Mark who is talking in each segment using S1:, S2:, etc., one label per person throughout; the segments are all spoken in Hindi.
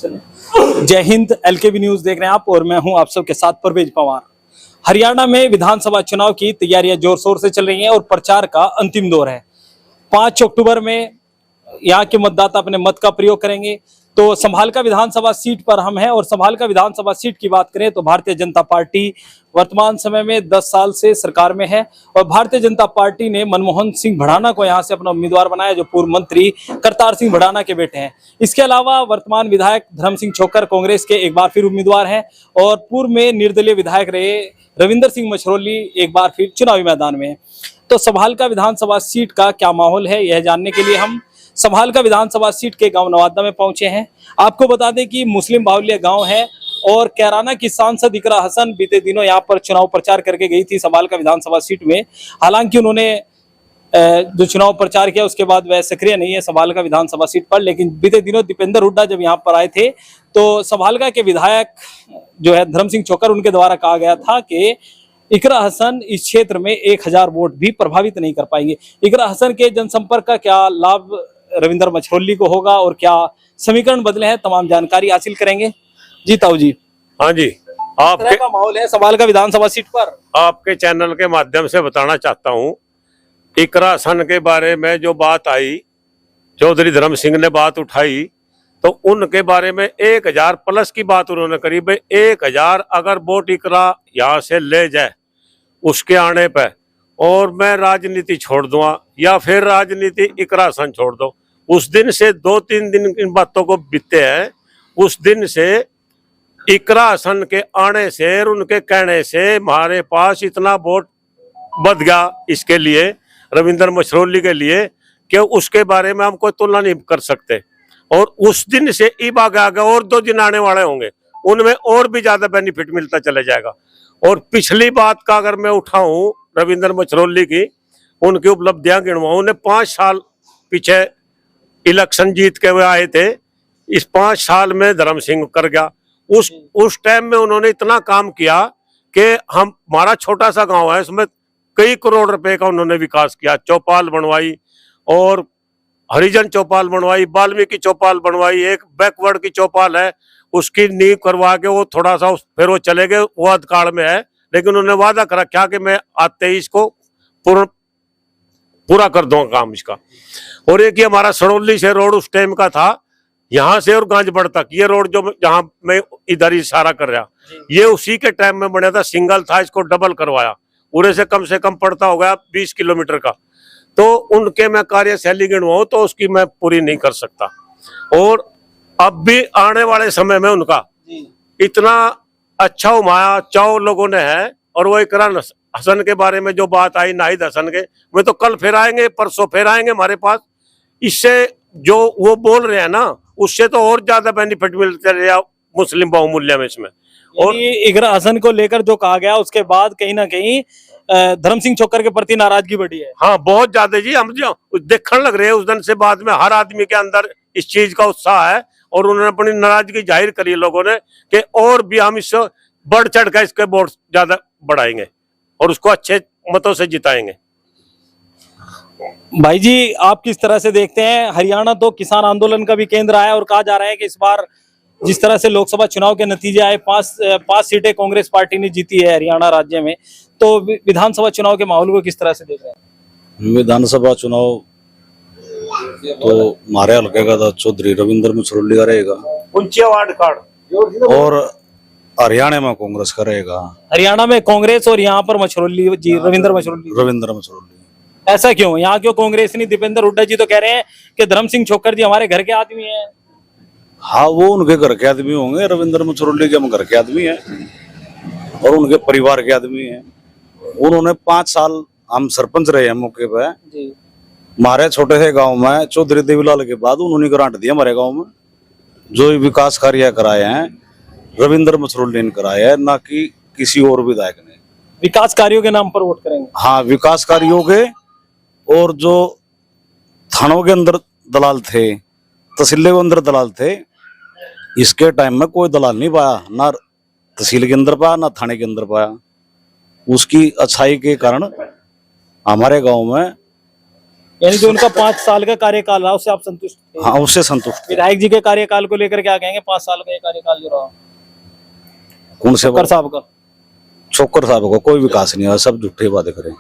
S1: जय हिंद। एलकेबी न्यूज देख रहे हैं आप और मैं हूं आप सबके साथ परवेज पवार। हरियाणा में विधानसभा चुनाव की तैयारियां जोर शोर से चल रही हैं और प्रचार का अंतिम दौर है। 5 अक्टूबर में यहाँ के मतदाता अपने मत का प्रयोग करेंगे। तो संभालका विधानसभा सीट पर हम हैं और संभालका विधानसभा सीट की बात करें तो भारतीय जनता पार्टी वर्तमान समय में 10 साल से सरकार में है और भारतीय जनता पार्टी ने मनमोहन सिंह भड़ाना को यहां से अपना उम्मीदवार बनाया, जो पूर्व मंत्री करतार सिंह भड़ाना के बेटे हैं। इसके अलावा वर्तमान विधायक धर्म सिंह छोक्कर कांग्रेस के एक बार फिर उम्मीदवार हैं और पूर्व में निर्दलीय विधायक रहे रविंदर सिंह मछरौली एक बार फिर चुनावी मैदान में हैं। तो संभालका विधानसभा सीट का क्या माहौल है, यह जानने के लिए हम संभालका विधानसभा सीट के गांव नवादा में पहुंचे हैं। आपको बता दें कि मुस्लिम बाहुल्य गांव है और कैराना की सांसद इकरा हसन बीते दिनों यहां पर चुनाव प्रचार करके गई थी संभालका विधानसभा सीट में। हालांकि उन्होंने जो चुनाव प्रचार किया उसके बाद वह सक्रिय नहीं है संभालका विधानसभा सीट पर, लेकिन बीते दिनों दीपेंद्र हुड्डा जब यहाँ पर आए थे तो संभालका के विधायक जो है धर्म सिंह छोक्कर, उनके द्वारा कहा गया था कि इकरा हसन इस क्षेत्र में 1000 वोट भी प्रभावित नहीं कर पाएंगे। इकरा हसन के जनसंपर्क का क्या लाभ रविंदर मछरौली को होगा और क्या समीकरण बदले हैं, तमाम जानकारी हासिल करेंगे। जी ताऊ जी।
S2: हाँ जी, आपके
S1: का माहौल है संभालका विधानसभा सीट पर।
S2: आपके चैनल के माध्यम से बताना चाहता हूँ, इकरा हसन के बारे में जो बात आई, चौधरी धर्म सिंह ने बात उठाई, तो उनके बारे में 1000 प्लस की बात उन्होंने करी। भाई 1000 अगर वोट इकरा यहाँ से ले जाए उसके आने पे, और मैं राजनीति छोड़ दूंगा या फिर राजनीति इकरा हसन छोड़ दो। उस दिन से 2-3 दिन इन बातों को बीते हैं। उस दिन से इकरा हसन के आने से और उनके कहने से हमारे पास इतना वोट बढ़ गया, इसके लिए रविंदर मछरौली के लिए, कि उसके बारे में हम कोई तुलना नहीं कर सकते। और उस दिन से अब आगे और 2 दिन आने वाले होंगे, उनमें और भी ज्यादा बेनिफिट मिलता चला जाएगा। और पिछली बात का अगर मैं उठाऊं रविंदर मछरौली की, उनकी उपलब्धियां गिनवाऊं, उन्हें 5 साल पीछे इलेक्शन जीत के हुए आए थे। इस 5 साल में धर्म सिंह कर गया। उस टाइम में उन्होंने इतना काम किया कि हमारा छोटा सा गांव है, उसमें कई करोड़ रुपए का उन्होंने विकास किया। चौपाल बनवाई और हरिजन चौपाल बनवाई, वाल्मीकि चौपाल बनवाई, एक बैकवर्ड की चौपाल है उसकी नींव करवा के वो थोड़ा सा फिर वो चले गए, वो अधकाल में है, लेकिन उन्होंने वादा कर रखा कि मैं आते ही इसको पूरा कर दूंगा काम इसका। और एक ही हमारा सड़ौली से रोड उस टाइम का था, यहाँ से और गांजबड़ तक, ये रोड जो जहां मैं इधर इशारा कर रहा, ये उसी के टाइम में बना था, सिंगल था, इसको डबल करवाया, पूरे से कम पड़ता हो गया 20 किलोमीटर का। तो उनके मैं कार्यशैली गिनवाऊं तो उसकी मैं पूरी नहीं कर सकता। और अब भी आने वाले समय में उनका इतना अच्छा उमाया चाव लोगों ने है। और वो इकरा हसन के बारे में जो बात आई, नाहिद हसन के, वे तो कल फिर आएंगे, परसों फिर आएंगे हमारे पास। इससे जो वो बोल रहे हैं ना, उससे तो और ज्यादा बेनिफिट मिलते रहे मुस्लिम बहुमूल्य में इसमें। और
S1: इकरा हसन को लेकर जो कहा गया उसके बाद कहीं ना कहीं धर्म सिंह छोक्कर के प्रति नाराजगी बढ़ी है।
S2: हाँ, बहुत ज्यादा जी। हम जो देखने लग रहे हैं उस दिन से बाद में हर आदमी के अंदर इस चीज का उत्साह है और उन्होंने अपनी नाराजगी जाहिर करी लोगों ने कि और भी हम इससे बढ़ चढ़ कर इसके वोट ज्यादा बढ़ाएंगे और उसको अच्छे मतों से जिताएंगे।
S1: भाई जी, आप किस तरह से देखते हैं, हरियाणा तो किसान आंदोलन का भी केंद्र आया और कहा जा रहा है कि इस बार जिस तरह से लोकसभा चुनाव के नतीजे आए, 5 सीटें कांग्रेस पार्टी ने जीती है हरियाणा राज्य में, तो विधानसभा चुनाव के माहौल को किस तरह से देख रहे हैं?
S3: विधानसभा चुनाव तो हमारे हल्के का चौधरी रविंदर मछरौली का रहेगा,
S2: ऊंचे वार्ड कार्ड,
S3: और हरियाणा में कांग्रेस का रहेगा।
S1: हरियाणा में कांग्रेस और यहाँ पर मछरौली जी, रविंदर मछरौली। ऐसा क्यों? यहाँ क्यों कांग्रेस नहीं? दीपेंद्र हुड्डा जी तो कह रहे हैं कि धर्म सिंह छोक्कर जी हमारे घर के आदमी हैं।
S3: हाँ, वो उनके घर के आदमी होंगे, रविंदर मछरौली के हम घर के आदमी हैं और उनके परिवार के आदमी हैं। उन्होंने 5 साल हम सरपंच रहे हैं मौके पे। हमारे छोटे से गांव में चौधरी देवीलाल के बाद उन्होंने ग्रांट दिया हमारे गांव में। जो विकास कार्य कराए हैं रविंदर मछरौली ने कराए हैं, ना कि किसी और विधायक ने।
S1: विकास कार्यों के नाम पर वोट करेंगे?
S3: हाँ, विकास कार्यों के। और जो थानों के अंदर दलाल थे, तहसील के अंदर दलाल थे, इसके टाइम में कोई दलाल नहीं पाया, ना तहसील के अंदर पाया ना थाने के अंदर पाया। उसकी अच्छाई के कारण हमारे गांव में
S1: यानी जो उनका 5 साल का कार्यकाल रहा उससे आप संतुष्ट थे?
S3: हाँ, उससे संतुष्ट थे।
S1: विधायक जी के कार्यकाल को लेकर क्या कहेंगे? 5 साल का ये कार्यकाल जो रहा
S3: कौन से
S1: कर साहब का,
S3: छोकर साहब का कोई विकास नहीं हुआ, सब झूठे वादे करें।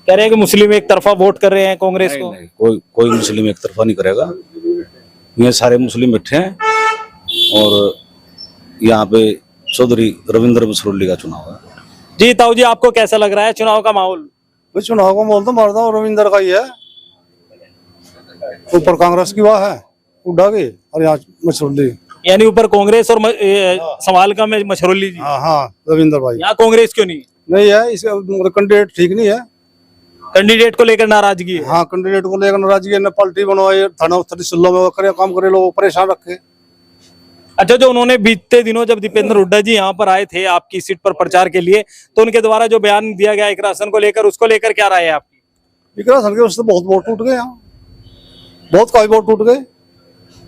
S1: कह रहे हैं कि मुस्लिम एक तरफा वोट कर रहे हैं कांग्रेस
S3: नहीं,
S1: को।
S3: नहीं, कोई मुस्लिम एक तरफा नहीं करेगा। ये सारे मुस्लिम बैठे हैं और यहाँ पे चौधरी रविंद्र मसरोली का चुनाव है।
S1: जी ताऊ जी, आपको कैसा लग रहा है चुनाव का माहौल?
S4: चुनाव का माहौल तो मारता हूँ रविंदर का ही है। ऊपर कांग्रेस की वाह है उड़ा गई और यहाँ मछली।
S1: यानी ऊपर कांग्रेस और संभाल का में मछरोली जी।
S4: हाँ हाँ, रविंदर भाई
S1: यहाँ कांग्रेस क्यों नहीं?
S4: नहीं है, इसका कैंडिडेट ठीक नहीं है।
S1: कैंडिडेट को लेकर नाराजगी है।
S4: हाँ, कैंडिडेट को लेकर नाराजगी है। पार्टी बनवाई थाना तहसीलों में करे काम करे, लोग परेशान रखे।
S1: अच्छा, जो उन्होंने बीते दिनों जब दीपेंद्र हुड्डा जी यहाँ पर आए थे आपकी सीट पर प्रचार के लिए, तो उनके द्वारा जो बयान दिया गया इकरा हसन को लेकर, उसको लेकर क्या राय है आपकी?
S4: इकरा हसन के उससे बहुत वोट टूट गए, यहाँ बहुत काफी वोट टूट गए।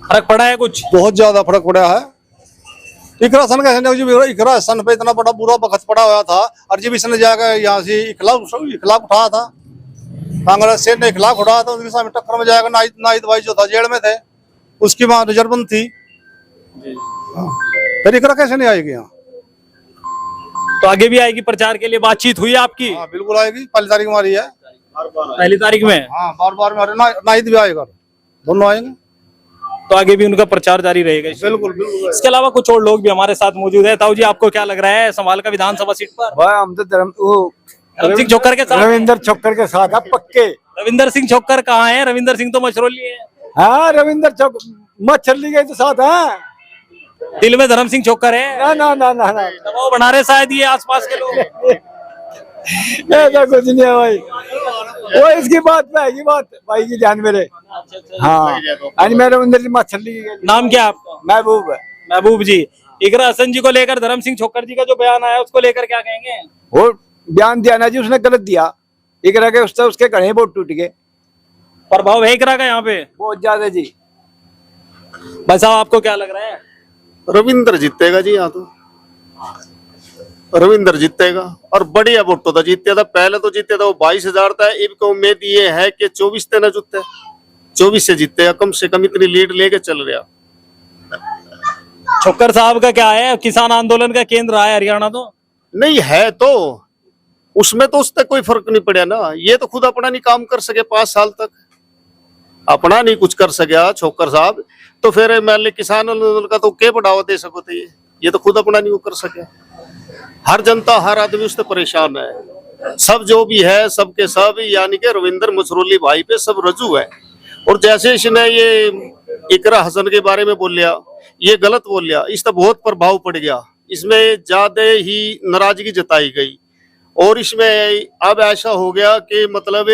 S1: फर्क पड़ा है कुछ?
S4: बहुत ज्यादा फर्क पड़ा है। इकरा हसन का इकरा हसन पे इतना बड़ा बुरा वक्त पड़ा हुआ था और जब इसने जाकर यहाँ से इखलाफ उठाया था, कांग्रेस से ने इखलाफ उठाया था, उसके सामने टक्कर में जाएगा। नाहिद भाई जो था जेल में थे, उसकी वहां रिजर्व थी। फिर इकरा कैसे नहीं आएगी यहाँ?
S1: तो आगे भी आएगी प्रचार के लिए? बातचीत हुई आपकी?
S4: हाँ, बिल्कुल आएगी। पहली तारीख हमारी है।
S1: पहली तारीख में?
S4: हाँ, बार में नाहिद भी आएगा, दोनों आएंगे।
S1: तो आगे भी उनका प्रचार जारी रहेगा?
S4: बिल्कुल बिल्कुल।
S1: इसके अलावा कुछ और लोग भी हमारे साथ मौजूद है। ताऊ जी, आपको क्या लग रहा है संभाल का विधानसभा सीट पर?
S5: भाई हम तो धर्म
S1: सिंह छोक्कर के साथ?
S5: रविंदर छोक्कर के साथ है पक्के।
S1: रविंदर सिंह छोक्कर कहाँ है? रविंदर सिंह तो मछरोली है।
S5: हाँ, रविंदर चौक मछली के तो साथ है।
S1: दिल में धर्म सिंह छोक्कर है।
S5: ना ना ना ना ना,
S1: दबाव बना रहे शायद ये आसपास के लोग।
S5: ऐसा कुछ नहीं है भाई। वो इसकी बात पे आएगी, बात भाई की ध्यान में रहे। हाँ, आज मैं रविंदर जी मछली की।
S1: नाम क्या है आपका?
S5: महबूब है।
S1: महबूब जी, इकरा हसन जी को लेकर धर्म सिंह छोक्कर जी का जो बयान आया उसको लेकर क्या कहेंगे?
S5: वो बयान दिया ना जी, उसने गलत दिया। इकरा के उसके घने वोट टूट गए।
S1: प्रभाव है इकरा का यहाँ पे
S5: बहुत ज्यादा जी।
S1: भाई साहब, आपको क्या लग रहा है?
S6: रविंद्र जीतेगा जी, यहाँ तो रविंद्र जीतेगा और बढ़िया वोटों तो जीते था। पहले तो जीते था वो 22,000 था। इनको उम्मीद ये है कि 24 से न जीते, 24 से जीतेगा कम से कम। इतनी लीड लेके चल रहा।
S1: छोक्कर साहब का क्या है? किसान आंदोलन का केंद्र रहा है हरियाणा, तो
S6: नहीं है तो उसमें तो उससे कोई फर्क नहीं पड़ा ना। ये तो खुद अपना नहीं काम कर सके 5 साल तक, अपना नहीं कुछ कर सका छोक्कर साहब। तो फिर मान ली किसान आंदोलन का तो क्या बढ़ावा दे सको? तो ये तो खुद अपना नहीं वो कर सके। हर जनता, हर आदमी उससे परेशान है। सब जो भी है सबके सब, यानी कि रविंद्र मसरोली भाई पे सब रजू है। और जैसे इसने ये इकरा हसन के बारे में बोलिया, ये गलत बोलिया, इसका बहुत प्रभाव पड़ गया। इसमें ज्यादा ही नाराजगी जताई गई और इसमें अब ऐसा हो गया कि मतलब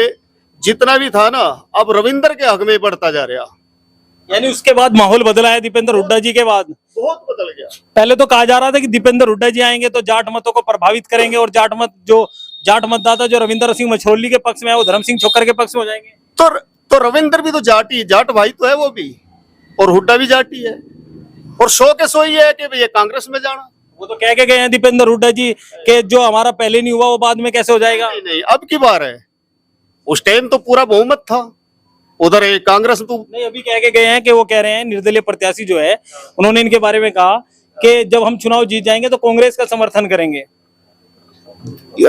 S6: जितना भी था ना, अब रविंद्र के हक में बढ़ता जा रहा।
S1: यानी उसके बाद माहौल बदला है दीपेंद्र हुड्डा जी के बाद?
S6: बहुत बदल गया।
S1: पहले तो कहा जा रहा था कि दीपेंद्र हुड्डा जी आएंगे तो जाट मतों को प्रभावित करेंगे और जाट मतदाता जो रविंद्र सिंह मछरोली के पक्ष में है वो धर्म सिंह छोक्कर के पक्ष में हो जाएंगे।
S6: तो रविंद्र भी तो जाटी, जाट भाई तो है वो भी, और हुड्डा भी जाटी है। और 100 के 100 ये है कि भैया कांग्रेस में जाना।
S1: वो तो कह के गए हैं दीपेंद्र हुड्डा जी के जो हमारा पहले नहीं हुआ वो बाद में कैसे हो जाएगा?
S6: नहीं नहीं, अब की बार है। उस टाइम तो पूरा बहुमत था उधर कांग्रेस तो
S1: नहीं, अभी कह के गए हैं कि वो कह रहे हैं निर्दलीय प्रत्याशी जो है उन्होंने इनके बारे में कहा कि जब हम चुनाव जीत जाएंगे तो कांग्रेस का समर्थन करेंगे।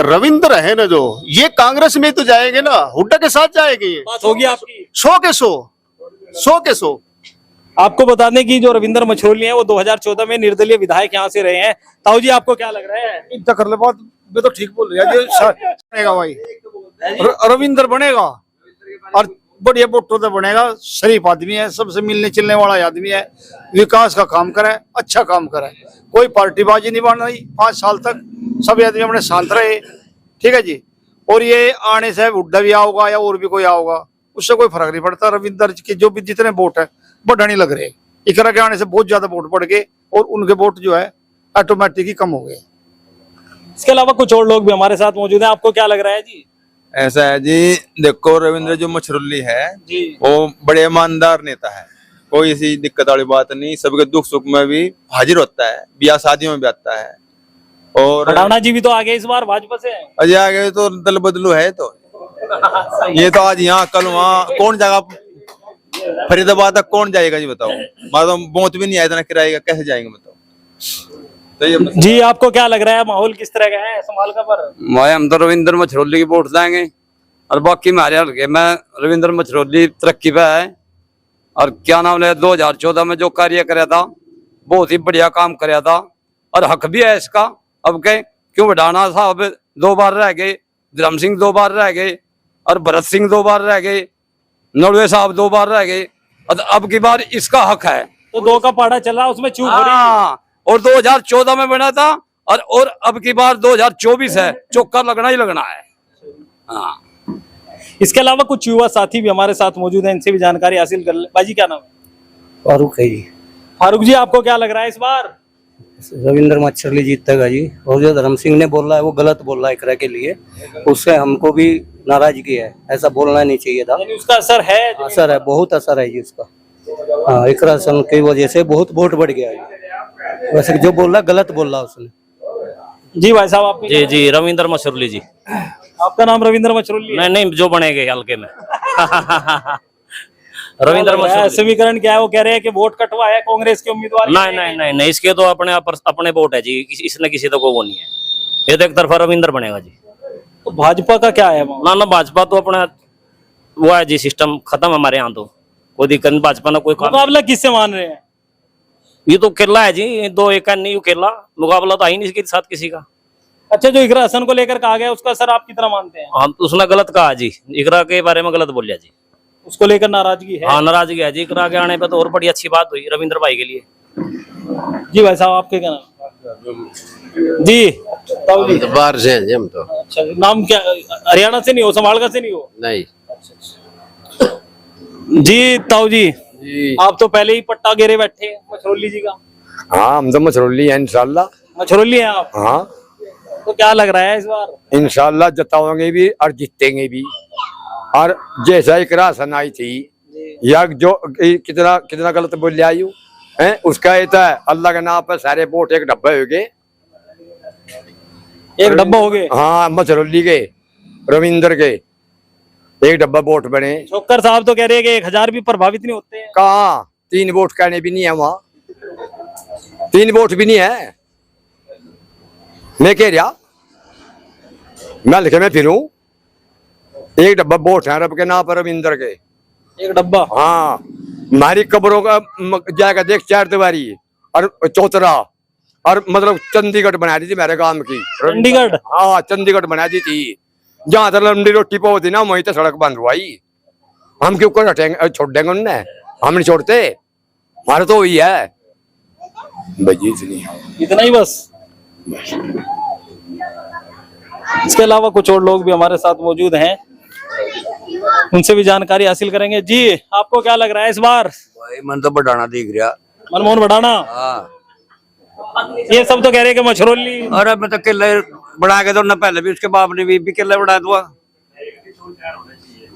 S6: रविंद्र है ना जो, ये कांग्रेस में तो जाएंगे ना, हुड्डा के साथ जाएंगे। ये
S1: बात होगी आपकी
S6: 100 के 100।
S1: आपको बता दें कि जो रविंद्र मछरोली हैं वो 2014 में निर्दलीय विधायक यहाँ से रहे हैं। ताऊ जी, आपको क्या लग रहा है?
S4: इतना कर ले बात, मैं तो ठीक बोल रहा है भाई। रविंद्र बनेगा और बढ़िया वोटों से बनेगा। शरीफ आदमी है, सबसे मिलने चलने वाला आदमी है, विकास का काम करे, अच्छा काम करे, कोई पार्टीबाजी नहीं बन रही। 5 साल तक सभी आदमी अपने शांत रहे, ठीक है जी। और ये आने से हुड्डा भी आओगा या और भी कोई आओगा, उससे कोई फर्क नहीं पड़ता। रविंद्र के जो भी जितने वोट है बढ़ा नहीं लग रहे। इकरा के आने से बहुत ज्यादा वोट बढ़ गए और उनके वोट जो है ऑटोमेटिक ही कम हो गए।
S1: इसके अलावा कुछ और लोग भी हमारे साथ मौजूद हैं। आपको क्या लग रहा है जी?
S7: ऐसा है जी, देखो रविंद्र जो मछरुल्ली है
S1: जी,
S7: वो बड़े ईमानदार नेता है। कोई ऐसी दिक्कत वाली बात नहीं, सबके दुख सुख में भी हाजिर होता है, ब्याह शादियों में भी आता है। और
S1: राणा जी भी तो आ गए इस बार भाजपा से।
S7: अजय आ गए तो दल बदलू है तो ये तो आज यहाँ कल वहाँ, कौन जाएगा फरीदाबाद तक, कौन जाएगा जी बताओ। मतलब बहुत भी नहीं आया इतना किराए का, कैसे जाएंगे बताओ। तो ये
S1: जी आपको क्या लग रहा है, माहौल किस तरह का है समाल का पर?
S8: भाई हम तो रविंद्र मछरौली की वोट देंगे, और बाकी हमारे हल्के में रविंद्र मछरौली तरक्की पे है। और क्या नाम है, 2014 में जो कार्य कराया था बहुत ही बढ़िया काम कराया था, और हक भी है इसका। अब के क्यों बढ़ाना साहब 2 बार रह गए, धर्म सिंह 2 बार रह गए, और भरत सिंह 2 बार रह गए, नड़वे साहब 2 बार रह गए, अब की बार इसका हक है।
S1: तो 2 का पाड़ा चला, उसमें चूक हो रही है।
S8: हाँ, और 2014 में बना था, और अब की बार 2024 है, चौका लगना ही लगना है। हाँ,
S1: इसके अलावा कुछ युवा साथी भी हमारे साथ मौजूद हैं, इनसे भी जानकारी हासिल कर ले। बाजी क्या नाम है?
S9: फारूक है जी।
S1: फारूक जी आपको क्या लग रहा है इस बार?
S9: रविंद्र मच्छरली जीतेगा जी। और जो धर्म सिंह ने बोला है वो गलत बोल रहा है इकरा के लिए, उससे हमको भी नाराजगी है, ऐसा बोलना नहीं चाहिए था।
S1: यानी उसका असर है?
S9: असर है, बहुत असर है जी उसका। हाँ, इकरा सन की वजह से बहुत वोट बढ़ गया है। वैसे जो बोल रहा गलत बोल रहा उसने।
S1: जी भाई साहब आप?
S10: जी जी रविंद्र मछरौली जी।
S1: आपका नाम रविंद्र मछरौली?
S10: नहीं नहीं, जो बनेंगे हल्के में रविंद्र मछरौली।
S1: समीकरण क्या है? वो कह रहे हैं कि वोट कटवा है कांग्रेस के उम्मीदवार।
S10: नहीं नहीं नहीं नहीं, इसके तो अपने वोट है जी, इसने किसी तो को वो नहीं है। ये तो एक तरफा रविंद्र बनेगा जी।
S1: तो भाजपा का क्या है?
S10: ना भाजपा तो अपना वो है जी, सिस्टम खत्म हमारे यहाँ, तो कोई दिक्कत नहीं। भाजपा ना कोई
S1: मुकाबला किससे मान रहे हैं?
S10: ये तो केला है जी, 2 एक नहीं केला, मुकाबला तो आई नहीं इसके साथ किसी का।
S1: अच्छा, जो इकरा हसन को लेकर कहा गया उसका असर आप कितना मानते हैं?
S10: हम तो उसने गलत कहा जी, इकरा के बारे में गलत बोलिया जी,
S1: उसको लेकर नाराजगी है?
S10: हाँ नाराजगी है जी। इकरा के आने पे तो और बड़ी अच्छी बात हुई रविंद्र भाई के लिए।
S1: जी भाई साहब आपके क्या नाम? जी ताऊ जी।
S11: बाहर से हैं जी हम तो।
S1: अच्छा, नाम क्या? हरियाणा से नहीं हो, समालका से नहीं हो?
S11: नहीं
S1: जी ताऊ जी, आप तो पहले ही पट्टा घेरे बैठे हैं मछरौली जी का।
S12: हाँ, हम तो मछरौली हैं इंशाल्लाह।
S1: मछरौली हैं आप?
S12: हाँ,
S1: तो क्या लग रहा है इस बार?
S12: इंशाल्लाह जताओगे भी और जीतेंगे भी। और जैसा इकरा हसन आई थी, या जो कितना कितना गलत बोल आई है, उसका ये था अल्लाह के नाम पर सारे वोट एक डब्बे हो गए।
S1: एक डब्बा हो गए?
S12: हाँ, मछरौली के रविंद्र के एक डब्बा वोट बने।
S1: छोकर साहब तो कह रहे हैं कि 1000 भी प्रभावित नहीं होते हैं।
S12: कहाँ 3 वोट कहने भी नहीं है, वहाँ 3 वोट भी नहीं है। मैं कह रहा, मैं लिखे में फिरूं, एक डब्बा वोट है रब के नाम पर रविंद्र के।
S1: एक डब्बा?
S12: हाँ, हमारी कब्रों का जाएगा देख 4 दीवारी और चौतरा, और मतलब चंडीगढ़ बना दी थी मेरे गांव की।
S1: चंडीगढ़?
S12: हाँ, चंडीगढ़ बना दी थी। जहाँ तक लंबी रोटी पाओ थी ना, वहीं तक सड़क बंद हुई। हम क्यों कर हटेंगे, छोड़ देंगे उन्हें? हम नहीं छोड़ते, हमारा तो वही है भाई।
S1: इतना ही बस? इसके अलावा कुछ और लोग भी हमारे साथ मौजूद हैं, उनसे भी जानकारी हासिल करेंगे। जी आपको क्या लग रहा है इस बार?
S8: भाई मन तो बढ़ाना दिख रहा।
S1: मनमोहन बढ़ाना?
S8: हाँ,
S1: ये सब तो कह रहे हैं कि मछरौली।
S8: अरे मैं तो किले बढ़ा के, तो ना पहले भी उसके बाप ने भी किले बढ़ा दुआ।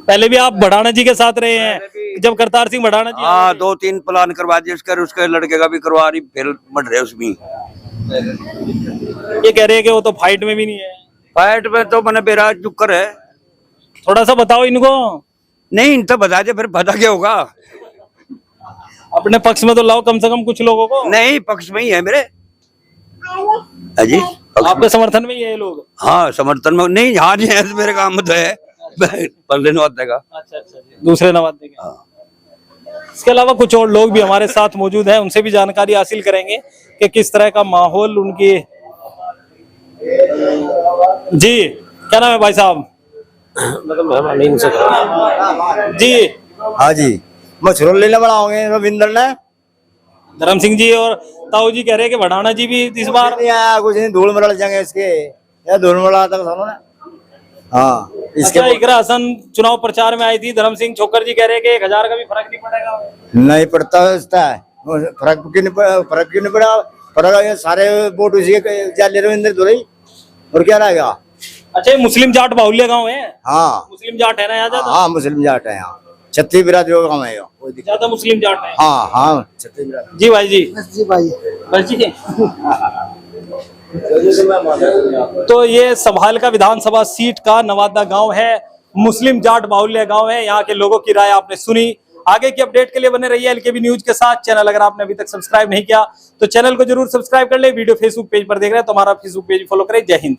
S1: पहले भी आप बढ़ाना जी के साथ रहे हैं जब करतार सिंह बढ़ाना जी?
S8: हाँ, 2-3 प्लान करवा दिए उसके लड़के का भी करवा रही, फिर बढ़ रहे उसमें।
S1: ये कह रहे हैं कि वो तो फाइट में भी नहीं है।
S8: फाइट में तो मैंने बेरा चुक्कर है।
S1: थोड़ा सा बताओ इनको।
S8: नहीं, इन तो बता दे, फिर पता क्या होगा।
S1: अपने पक्ष में तो लाओ कम से कम कुछ लोगों को।
S8: नहीं, पक्ष में ही है मेरे। जी
S1: आपके समर्थन में ही है ये लोग?
S8: हाँ, समर्थन में नहीं। हाँ जी, है मेरे काम में तो है। पल्ले नवादे का।
S1: अच्छा अच्छा जी, दूसरे नवादे के। इसके अलावा कुछ और लोग भी हमारे साथ मौजूद हैं, उनसे भी जानकारी हासिल करेंगे कि किस तरह का माहौल उनकी। जी क्या नाम है भाई साहब? जी
S5: हाँ जी, मछरौली ने बढ़ाओगे रविंद्र ने।
S1: धर्म सिंह जी और ताऊ जी कह रहे हैं कि बढ़ाना जी भी इस बार
S5: नहीं आया, कुछ नहीं, धूल मरल जाएंगे इसके, या धूल मरला तक सुनो ना। हाँ,
S1: इसके इकरा हसन चुनाव प्रचार में आई थी, धर्म सिंह छोकर जी कह रहे हैं कि 1000 का भी फर्क नहीं पड़ेगा।
S5: नहीं पड़ता फर्क क्यों नहीं पड़ा? पड़ेगा, ये सारे वोट उसी के जाले रविंद्र दुरई, और क्या रहेगा?
S1: अच्छा, ये मुस्लिम जाट बाहुल्य गांव है?
S5: हाँ,
S1: मुस्लिम जाट है ना यहाँ ज्यादा?
S5: हाँ, मुस्लिम जाट है यहाँ, 36 बिरादरी गाँव है
S1: ज्यादा मुस्लिम जाट है।
S5: हाँ हाँ, 36 बिरादरी।
S1: जी भाई जी।
S5: जी भाई,
S1: बस जी। तो ये संभाल का विधानसभा सीट का नवादा गांव है। मुस्लिम जाट बाहुल्य गांव है। यहाँ के लोगों की राय आपने सुनी। आगे की अपडेट के लिए बने रहिए एलकेबी न्यूज के साथ। चैनल अगर आपने अभी तक सब्सक्राइब नहीं किया तो चैनल को जरूर सब्सक्राइब कर ले। वीडियो फेसबुक पेज पर देख रहे हैं तो हमारा फेसबुक पेज फॉलो करें। जय हिंद।